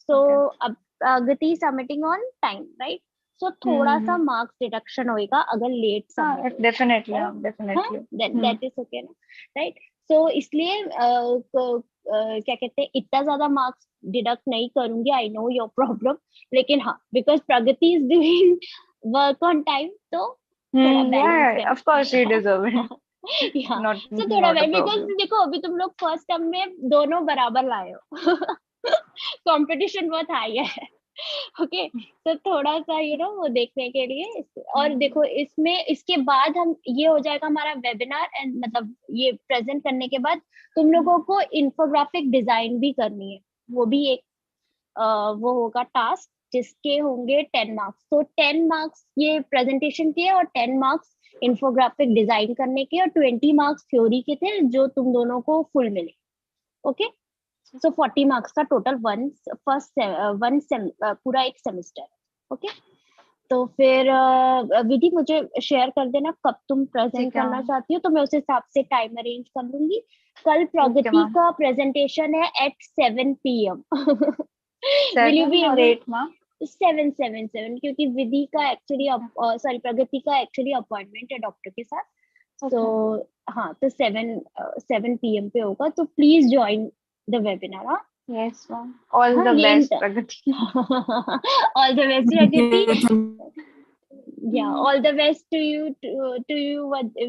सो अब Pragati submitting on time, right? So थोड़ा सा marks deduction होएगा अगर late submit. Definitely, definitely. That is okay ना, राइट? सो इसलिए क्या कहते हैं, इतना ज्यादा मार्क्स डिडक्ट नहीं करूंगी, आई नो योर प्रॉब्लम, लेकिन हाँ because Pragati is doing work on time, तो थोड़ा balance of course you deserve it. yeah. So थोड़ा बिकॉज देखो अभी तुम लोग फर्स्ट टर्म में दोनों बराबर लाए हो कंपटीशन बहुत हाई है। ओके, तो थोड़ा सा वो देखने के लिए और देखो इसमें इसके बाद हम ये हो जाएगा हमारा वेबिनार एंड मतलब ये प्रेजेंट करने के बाद तुम लोगों को इंफोग्राफिक डिजाइन भी करनी है, वो भी एक वो होगा टास्क जिसके होंगे 10 मार्क्स। तो 10 मार्क्स ये प्रेजेंटेशन के और 10 मार्क्स इंफोग्राफिक डिजाइन करने के और 20 मार्क्स थ्योरी के थे जो तुम दोनों को फुल मिले। ओके, सो 40 मार्क्स का टोटल पूरा एक सेमेस्टर। ओके, तो फिर विधि मुझे शेयर कर देना कब तुम प्रेजेंट करना चाहती हो, तो मैं उस हिसाब से टाइम अरेंज कर लूंगी। कल प्रगति का प्रेजेंटेशन है एट 7 PM। 7 or 8 माँ? 7 क्योंकि विधि का एक्चुअली सॉरी प्रगति का एक्चुअली अपॉइंटमेंट है डॉक्टर के साथ। तो हाँ तो 7 PM पे होगा, तो प्लीज ज्वाइन द वेबिनार। हाँ Yes ma'am, all the best Pragati. all the best Pragati, yeah all the best to you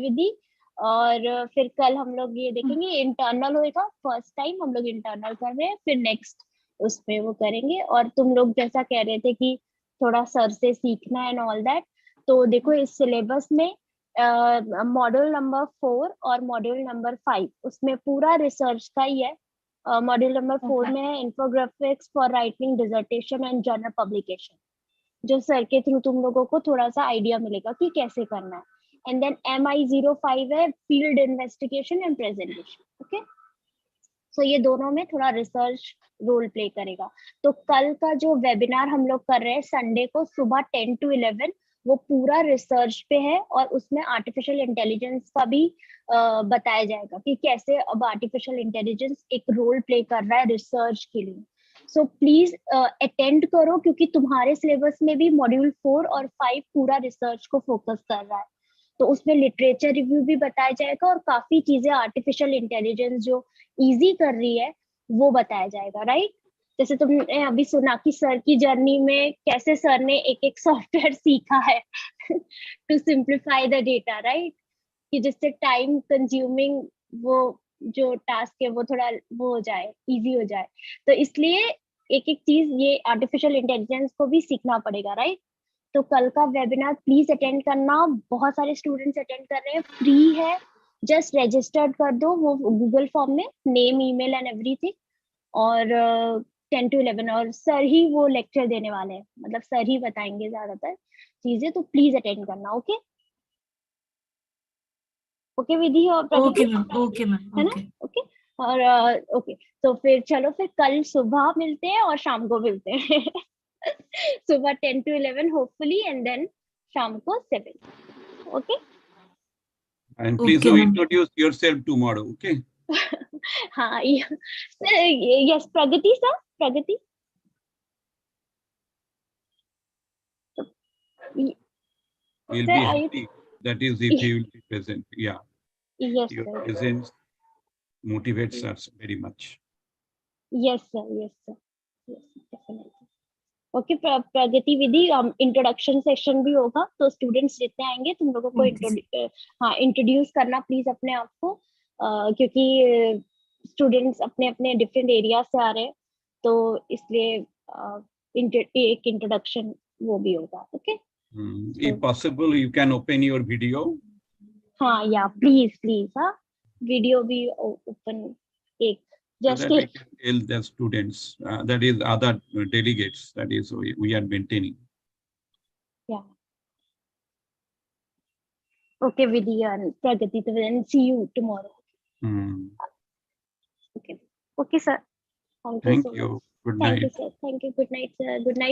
विधि। और फिर कल हम लोग ये देखेंगे इंटरनल होएगा, फर्स्ट टाइम हम लोग इंटरनल कर रहे हैं, फिर नेक्स्ट उसमें वो करेंगे। और तुम लोग जैसा कह रहे थे कि थोड़ा सर से सीखना है एंड ऑल दैट, तो देखो इस सिलेबस में मॉड्यूल नंबर 4 और मॉड्यूल नंबर 5 उसमें पूरा रिसर्च का ही है। मॉड्यूल नंबर 4 में है infographics for writing dissertation and journal publication, जो सर के थ्रू तुम लोगों को थोड़ा सा आइडिया मिलेगा कि कैसे करना है। एंड देन MI05 है field investigation and presentation. Okay, so ये दोनों में थोड़ा रिसर्च रोल प्ले करेगा। तो कल का जो वेबिनार हम लोग कर रहे हैं संडे को सुबह 10 to 11, वो पूरा रिसर्च पे है और उसमें आर्टिफिशियल इंटेलिजेंस का भी बताया जाएगा कि कैसे अब आर्टिफिशियल इंटेलिजेंस एक रोल प्ले कर रहा है रिसर्च के लिए। सो प्लीज अटेंड करो, क्योंकि तुम्हारे सिलेबस में भी मॉड्यूल 4 और 5 पूरा रिसर्च को फोकस कर रहा है। तो उसमें लिटरेचर रिव्यू भी बताया जाएगा और काफी चीजें आर्टिफिशियल इंटेलिजेंस जो इजी कर रही है वो बताया जाएगा, राइट? जैसे तुमने अभी सुना कि सर की जर्नी में कैसे सर ने एक एक सॉफ्टवेयर सीखा है to simplify the data, right? कि जिससे टाइम कंज्यूमिंग वो जो टास्क है वो थोड़ा वो हो जाए, इजी हो जाए। तो इसलिए एक एक चीज ये आर्टिफिशियल इंटेलिजेंस को भी सीखना पड़ेगा, राइट? तो कल का वेबिनार प्लीज अटेंड करना, बहुत सारे स्टूडेंट्स अटेंड कर रहे हैं, फ्री है, जस्ट रजिस्टर्ड कर दो वो गूगल फॉर्म में, नेम ईमेल एंड एवरीथिंग, और 10 to 11 और सर ही वो लेक्चर देने वाले हैं, मतलब सर ही बताएंगे ज्यादातर चीजें, तो प्लीज अटेंड करना। ओके ओके विधि और प्रकृति, Okay, ma'am. Okay, ma'am. है ना? Okay. ओके और ओके तो फिर चलो, फिर कल सुबह मिलते हैं और शाम को मिलते हैं। सुबह 10 to 11 होपफुली, एंड देन शाम को 7। Okay And please Okay, do ma'am. introduce yourself tomorrow. Okay. हाँ yes Pragati sir, Pragati We'll Sir, be are you? happy. That is if you will be present. Yeah. Yes, Your sir. presence motivates us very much. Yes, sir. Yes, sir. Yes, definitely. Okay, Pragati Vidhi introduction session भी होगा, तो students जितने आएंगे तुम लोगों को हाँ introduce करना प्लीज अपने आप को, क्योंकि स्टूडेंट्स अपने अपने डिफरेंट एरिया से आ रहे हैं, तो इसलिए एक इंट्रोडक्शन वो भी होगा। Okay If possible, you can open your video. हाँ या प्लीज प्लीज, हाँ वीडियो भी ओपन एक So just that we can tell the students, that is other delegates, that is we are maintaining. Yeah. Okay, Vidya and Pragati, then see you tomorrow. Okay. Okay, sir. Thank you Thank so much. you. Good Thank you, night. sir. Thank you. Good night, sir. Good night.